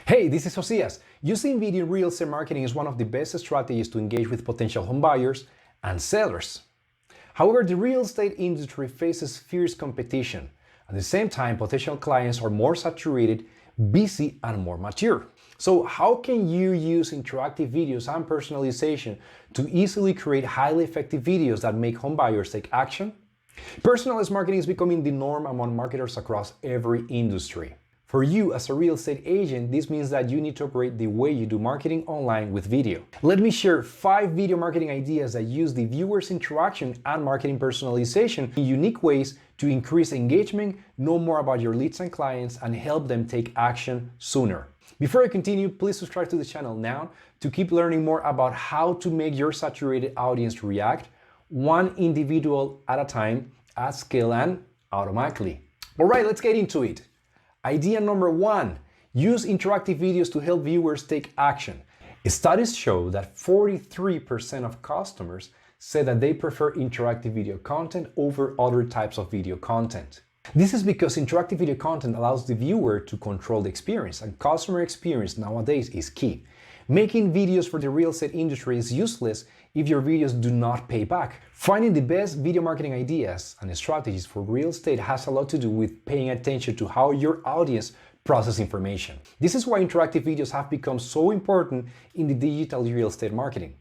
Hey, this is Josias. Using video in real estate marketing is one of the best strategies to engage with potential home buyers and sellers. However, the real estate industry faces fierce competition. At the same time, potential clients are more saturated, busy, and more mature. So how can you use interactive videos and personalization to easily create highly effective videos that make home buyers take action? Personalized marketing is becoming the norm among marketers across every industry. For you as a real estate agent, this means that you need to upgrade the way you do marketing online with video. Let me share 5 video marketing ideas that use the viewer's interaction and marketing personalization in unique ways to increase engagement, know more about your leads and clients, and help them take action sooner. Before I continue, please subscribe to the channel now to keep learning more about how to make your saturated audience react one individual at a time, at scale, and automatically. All right, let's get into it. Idea number 1, use interactive videos to help viewers take action. Studies show that 43% of customers say that they prefer interactive video content over other types of video content. This is because interactive video content allows the viewer to control the experience, and customer experience nowadays is key. Making videos for the real estate industry is useless if your videos do not pay back. Finding the best video marketing ideas and strategies for real estate has a lot to do with paying attention to how your audience processes information. This is why interactive videos have become so important in the digital real estate marketing.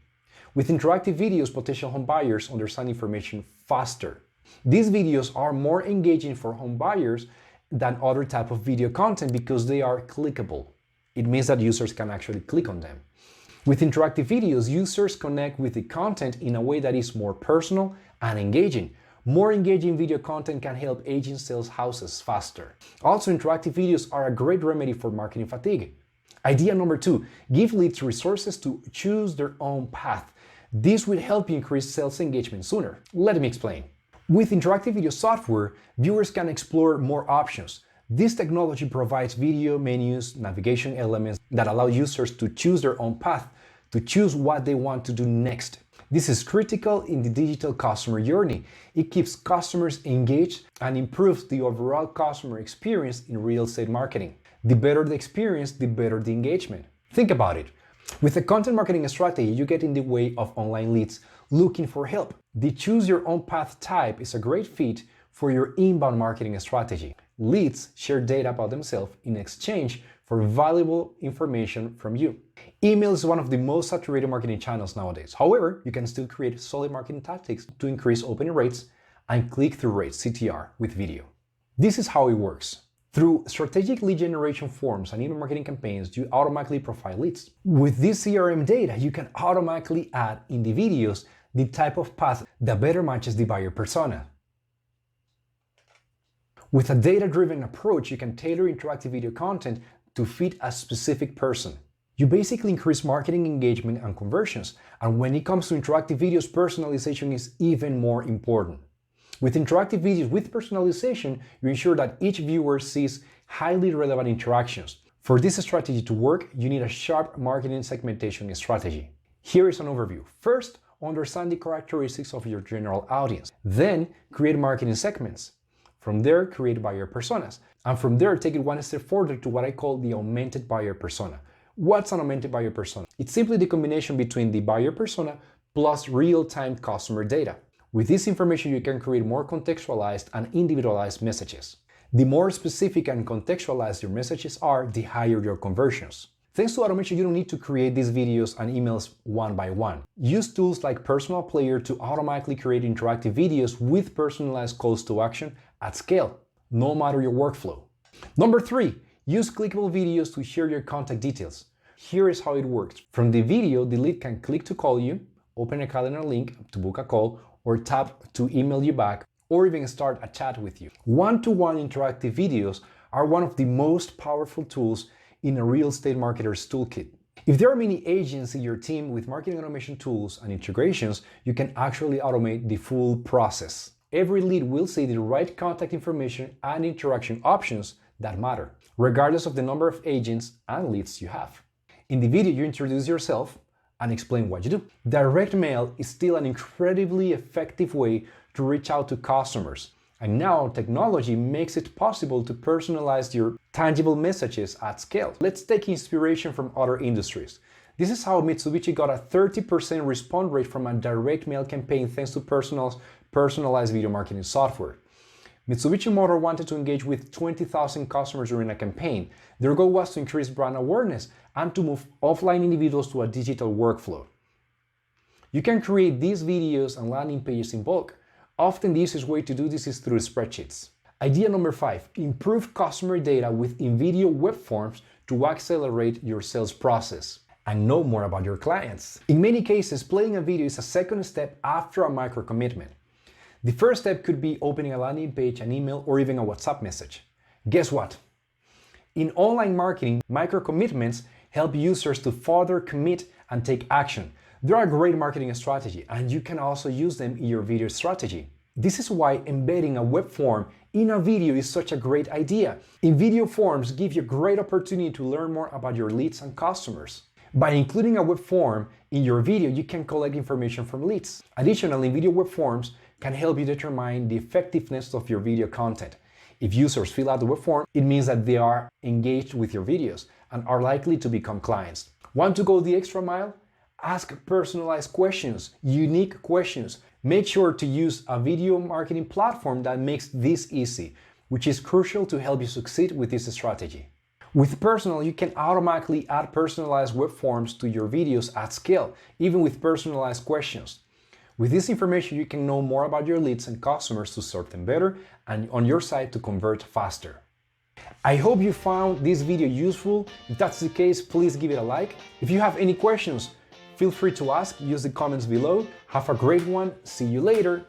With interactive videos, potential home buyers understand information faster. These videos are more engaging for home buyers than other type of video content because they are clickable. It means that users can actually click on them. With interactive videos, users connect with the content in a way that is more personal and engaging. More engaging video content can help agents sell houses faster. Also, interactive videos are a great remedy for marketing fatigue. Idea number 2, give leads resources to choose their own path. This will help you increase sales engagement sooner. Let me explain. With interactive video software, viewers can explore more options. This technology provides video menus, navigation elements that allow users to choose their own path, to choose what they want to do next. This is critical in the digital customer journey. It keeps customers engaged and improves the overall customer experience in real estate marketing. The better the experience, the better the engagement. Think about it. With a content marketing strategy, you get in the way of online leads looking for help. The choose your own path type is a great fit for your inbound marketing strategy. Leads share data about themselves in exchange for valuable information from you. Email is one of the most saturated marketing channels nowadays. However, you can still create solid marketing tactics to increase opening rates and click-through rates, CTR, with video. This is how it works. Through strategic lead generation forms and email marketing campaigns, you automatically profile leads. With this CRM data, you can automatically add in the videos the type of path that better matches the buyer persona. With a data-driven approach, you can tailor interactive video content to fit a specific person. You basically increase marketing engagement and conversions, and when it comes to interactive videos, personalization is even more important. With interactive videos with personalization, you ensure that each viewer sees highly relevant interactions. For this strategy to work, you need a sharp marketing segmentation strategy. Here is an overview. First, understand the characteristics of your general audience. Then, create marketing segments. From there, create buyer personas. And from there, take it one step further to what I call the augmented buyer persona. What's an augmented buyer persona? It's simply the combination between the buyer persona plus real-time customer data. With this information, you can create more contextualized and individualized messages. The more specific and contextualized your messages are, the higher your conversions. Thanks to automation, you don't need to create these videos and emails one by one. Use tools like Personal Player to automatically create interactive videos with personalized calls to action at scale, no matter your workflow. Number 3, use clickable videos to share your contact details. Here is how it works. From the video, the lead can click to call you, open a calendar link to book a call, or tap to email you back, or even start a chat with you. One-to-one interactive videos are one of the most powerful tools in a real estate marketer's toolkit. If there are many agents in your team with marketing automation tools and integrations, you can actually automate the full process. Every lead will see the right contact information and interaction options that matter, regardless of the number of agents and leads you have. In the video, you introduce yourself and explain what you do. Direct mail is still an incredibly effective way to reach out to customers. And now technology makes it possible to personalize your tangible messages at scale. Let's take inspiration from other industries. This is how Mitsubishi got a 30% response rate from a direct mail campaign thanks to personalized video marketing software. Mitsubishi Motor wanted to engage with 20,000 customers during a campaign. Their goal was to increase brand awareness and to move offline individuals to a digital workflow. You can create these videos and landing pages in bulk. Often the easiest way to do this is through spreadsheets. Idea number 5, improve customer data with in-video web forms to accelerate your sales process and know more about your clients. In many cases, playing a video is a second step after a micro commitment. The first step could be opening a landing page, an email, or even a WhatsApp message. Guess what? In online marketing, micro commitments help users to further commit and take action. They are a great marketing strategy, and you can also use them in your video strategy. This is why embedding a web form in a video is such a great idea. In-video forms give you a great opportunity to learn more about your leads and customers. By including a web form in your video, you can collect information from leads. Additionally, video web forms can help you determine the effectiveness of your video content. If users fill out the web form, it means that they are engaged with your videos and are likely to become clients. Want to go the extra mile? Ask personalized questions, unique questions. Make sure to use a video marketing platform that makes this easy, which is crucial to help you succeed with this strategy. With Personal, you can automatically add personalized web forms to your videos at scale, even with personalized questions. With this information, you can know more about your leads and customers to serve them better and on your site to convert faster. I hope you found this video useful. If that's the case, please give it a like. If you have any questions, feel free to ask, use the comments below. Have a great one. See you later.